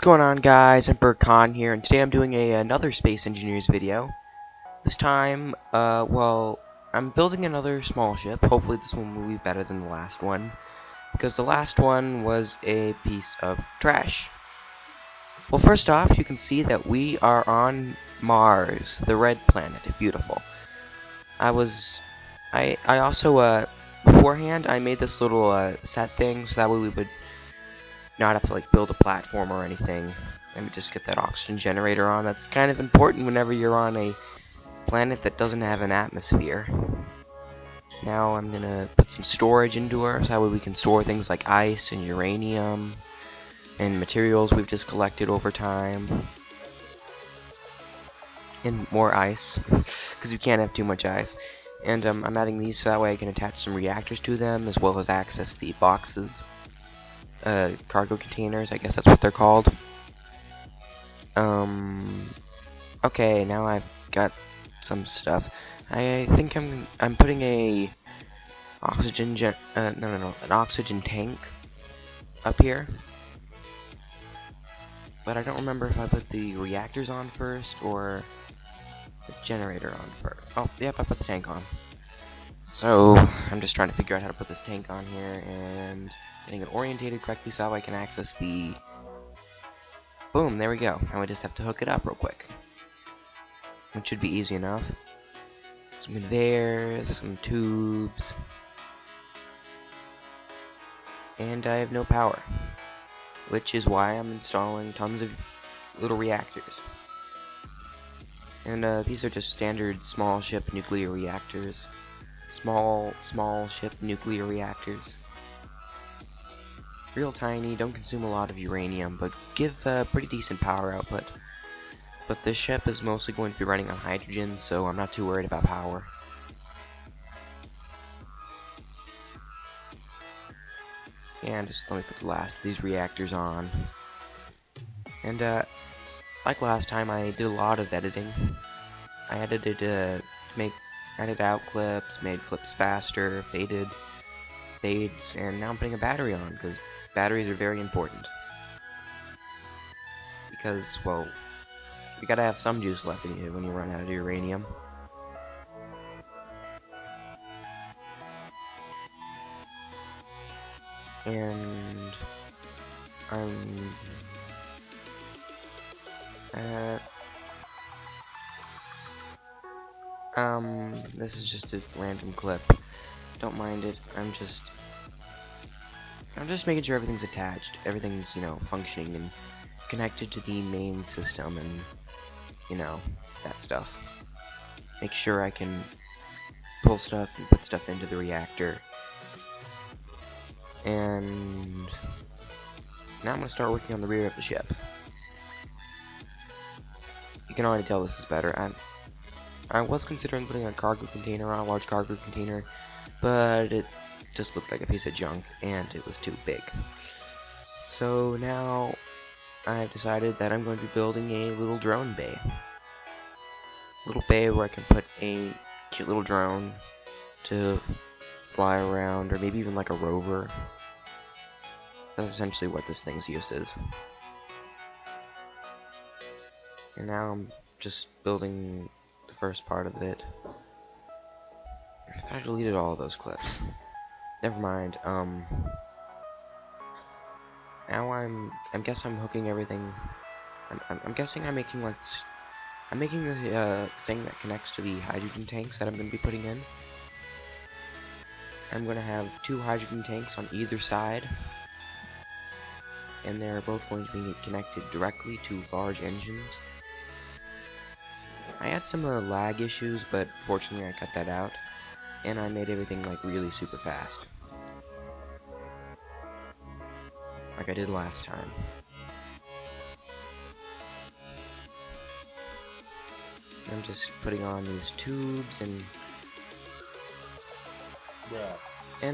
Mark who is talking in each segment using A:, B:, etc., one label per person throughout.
A: going on, guys? MK1 here, and today I'm doing another Space Engineers video. This time, well, I'm building another small ship. Hopefully this one will be better than the last one, because the last one was a piece of trash. Well, first off, you can see that we are on Mars, the red planet. Beautiful. I also, beforehand, I made this little, set thing, so that way we would not have to like build a platform or anything. Let me just get that oxygen generator on. That's kind of important whenever you're on a planet that doesn't have an atmosphere. Now I'm gonna put some storage into her so that way we can store things like ice and uranium and materials we've just collected over time. And more ice, because you can't have too much ice. And I'm adding these so that way I can attach some reactors to them, as well as access the boxes. Cargo containers, I guess that's what they're called. Okay, now I've got some stuff. I think I'm putting a oxygen an oxygen tank up here. But I don't remember if I put the reactors on first or the generator on first. Oh, yep, I put the tank on. So I'm just trying to figure out how to put this tank on here and getting it orientated correctly so I can access the... Boom, there we go. Now I just have to hook it up real quick. It should be easy enough. Some conveyors, some tubes. And I have no power, which is why I'm installing tons of little reactors. And these are just standard small ship nuclear reactors. Small ship nuclear reactors. Real tiny, don't consume a lot of uranium, but give pretty decent power output. But this ship is mostly going to be running on hydrogen, so I'm not too worried about power. And just let me put the last of these reactors on. And like last time, I did a lot of editing. I edited edited out clips, made clips faster, fades, and now I'm putting a battery on, because batteries are very important. Because, well, you gotta have some juice left in you when you run out of uranium. And this is just a random clip. Don't mind it. I'm just making sure everything's attached. Everything's, you know, functioning and connected to the main system and, you know, that stuff. Make sure I can pull stuff and put stuff into the reactor. And now I'm going to start working on the rear of the ship. You can already tell this is better. I was considering putting a cargo container on, a large cargo container, but it just looked like a piece of junk and it was too big. So now I've decided that I'm going to be building a little drone bay. Little bay where I can put a cute little drone to fly around, or maybe even like a rover. That's essentially what this thing's use is. And now I'm just building the first part of it. I thought I deleted all of those clips. Never mind. Now I guess I'm hooking everything. I'm guessing I'm making like I'm making the thing that connects to the hydrogen tanks that I'm going to be putting in. I'm going to have 2 hydrogen tanks on either side, and they're both going to be connected directly to large engines. I had some lag issues, but fortunately I cut that out, and I made everything like really super fast, like I did last time. I'm just putting on these tubes and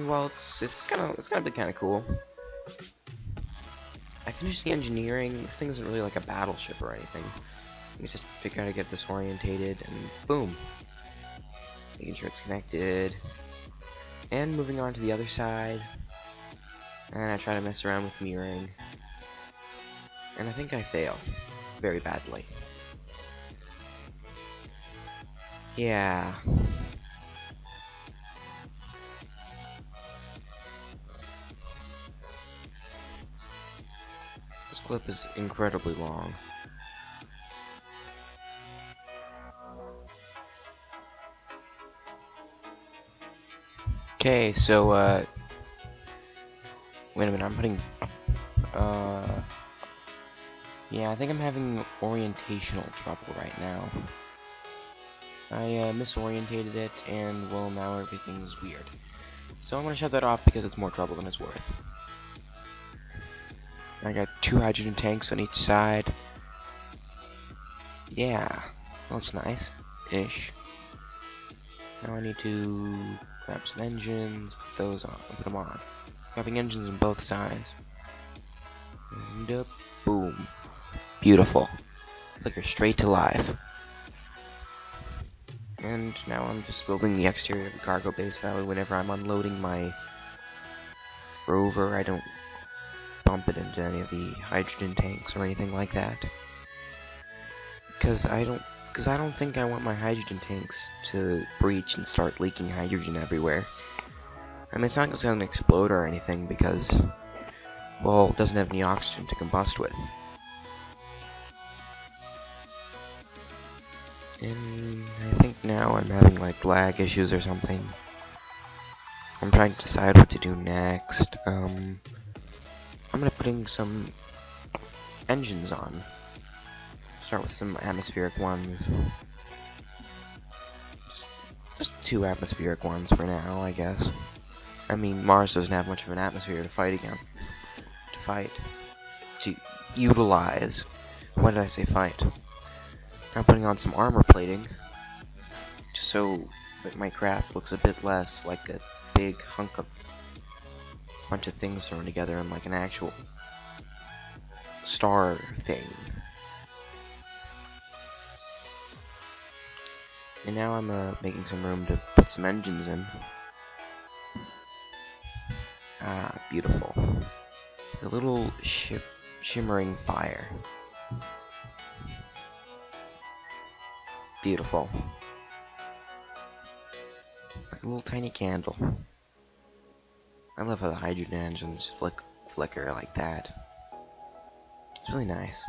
A: well, it's gonna be kind of cool. I finished the engineering. This thing isn't really like a battleship or anything. Let me just figure out how to get this orientated, and boom, making sure it's connected, and moving on to the other side. And I try to mess around with mirroring. And I think I fail. Very badly. Yeah. This clip is incredibly long. Okay, so, wait a minute, I'm putting, yeah, I think I'm having orientational trouble right now. I, misorientated it, and, well, now everything's weird. So I'm gonna shut that off because it's more trouble than it's worth. I got 2 hydrogen tanks on each side. Yeah, looks nice-ish. Now I need to grab some engines, put those on, put them on. Grabbing engines on both sides. And boom. Beautiful. Flicker straight to life. And now I'm just building the exterior of the cargo base, that way whenever I'm unloading my rover, I don't bump it into any of the hydrogen tanks or anything like that. Because I don't think I want my hydrogen tanks to breach and start leaking hydrogen everywhere. I mean, it's not going to explode or anything because, well, it doesn't have any oxygen to combust with. And I think now I'm having like lag issues or something. I'm trying to decide what to do next. I'm gonna putting some engines on. Start with some atmospheric ones. Just 2 atmospheric ones for now, I guess. I mean, Mars doesn't have much of an atmosphere to fight again. To utilize. Why did I say fight? I'm putting on some armor plating, just so that my craft looks a bit less like a big hunk of bunch of things thrown together and like an actual star thing. And now I'm making some room to put some engines in. Ah, beautiful. A little shimmering fire. Beautiful. Like a little tiny candle. I love how the hydrogen engines flicker like that. It's really nice.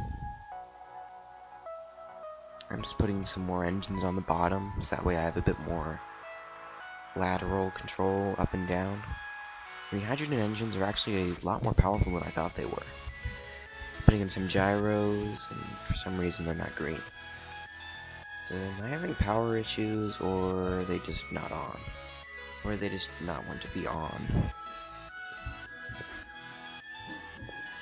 A: I'm just putting some more engines on the bottom, so that way I have a bit more lateral control up and down. And the hydrogen engines are actually a lot more powerful than I thought they were. Putting in some gyros, and for some reason they're not green. Am I having power issues, or are they just not on? Or are they just not want to be on?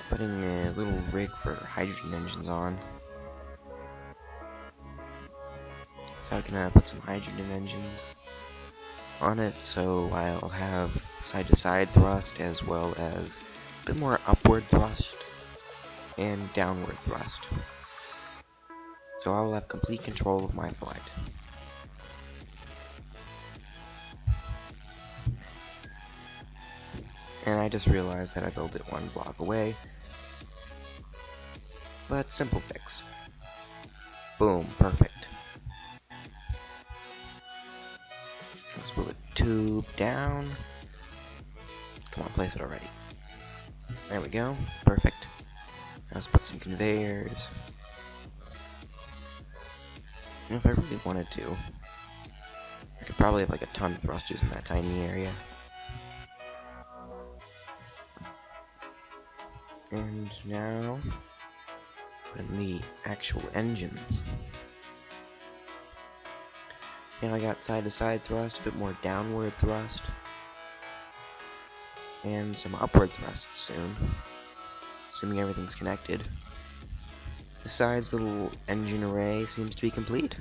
A: Putting a little rig for hydrogen engines on. So I can put some hydrogen engines on it, so I'll have side-to-side thrust as well as a bit more upward thrust and downward thrust. So I will have complete control of my flight. And I just realized that I built it 1 block away. But simple fix. Boom, perfect. Let's move a tube down. Come on, place it already. There we go, perfect. Now let's put some conveyors. And if I really wanted to, I could probably have like a ton of thrusters in that tiny area. And now, put in the actual engines. Now I got side-to-side thrust, a bit more downward thrust, and some upward thrust soon, assuming everything's connected. The side's little engine array seems to be complete.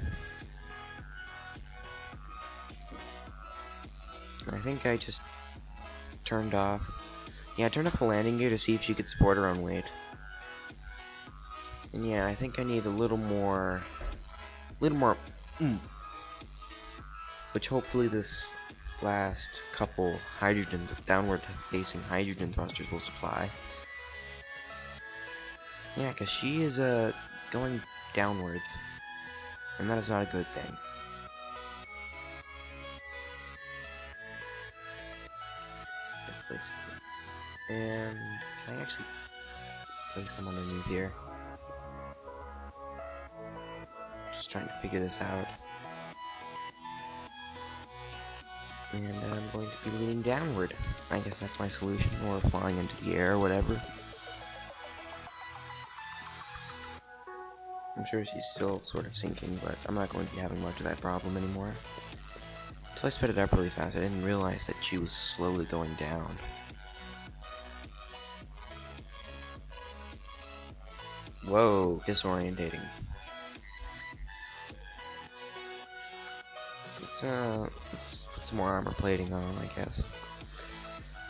A: I think I just turned off. Yeah, I turned off the landing gear to see if she could support her own weight. And yeah, I think I need a little more oomph. Which hopefully this last couple downward facing hydrogen thrusters will supply. Yeah, because she is going downwards, and that is not a good thing. Place and can I actually place them underneath here? Just trying to figure this out. And I'm going to be leaning downward. I guess that's my solution, or flying into the air, or whatever. I'm sure she's still sort of sinking, but I'm not going to be having much of that problem anymore. Until I sped it up really fast, I didn't realize that she was slowly going down. Whoa, disorientating. Let's put some more armor plating on, I guess.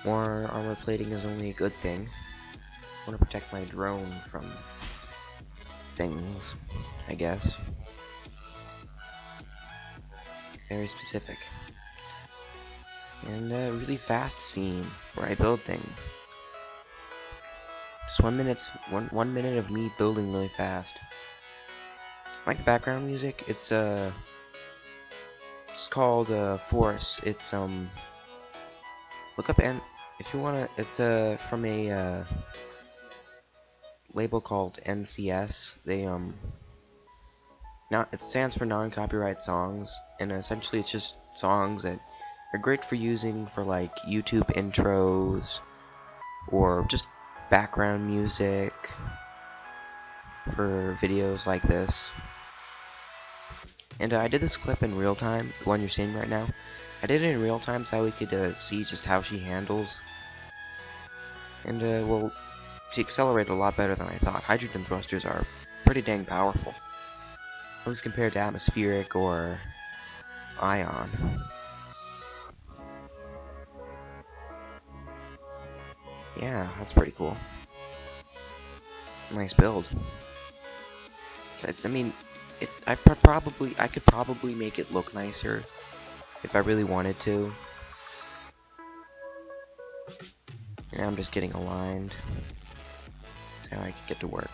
A: More armor plating is only a good thing. I want to protect my drone from things, I guess. Very specific. And a really fast scene where I build things. Just 1 minute of me building really fast. I like the background music. It's called Force. It's look up and if you wanna. It's from a label called NCS. They it stands for non-copyright songs, and essentially it's just songs that are great for using for like YouTube intros or just background music for videos like this. And I did this clip in real time, the one you're seeing right now. I did it in real time so we could see just how she handles. And well, she accelerated a lot better than I thought. Hydrogen thrusters are pretty dang powerful, at least compared to atmospheric or ion. Yeah, that's pretty cool. Nice build. I mean, I could probably make it look nicer if I really wanted to. And I'm just getting aligned so I could get to work.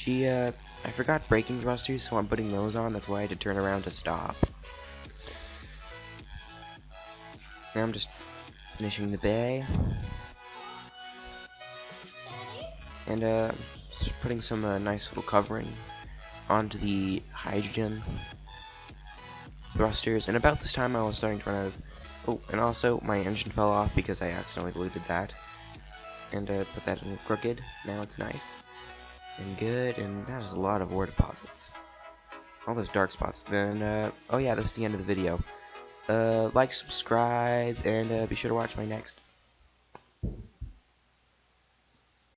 A: I forgot braking thrusters, so I'm putting those on. That's why I had to turn around to stop. Now I'm just finishing the bay. And just putting some nice little covering onto the hydrogen thrusters. And about this time I was starting to run out of... Oh, and also my engine fell off because I accidentally deleted that. And put that in crooked. Now it's nice and good, and that is a lot of ore deposits. All those dark spots. And oh yeah, this is the end of the video. Like, subscribe, and be sure to watch my next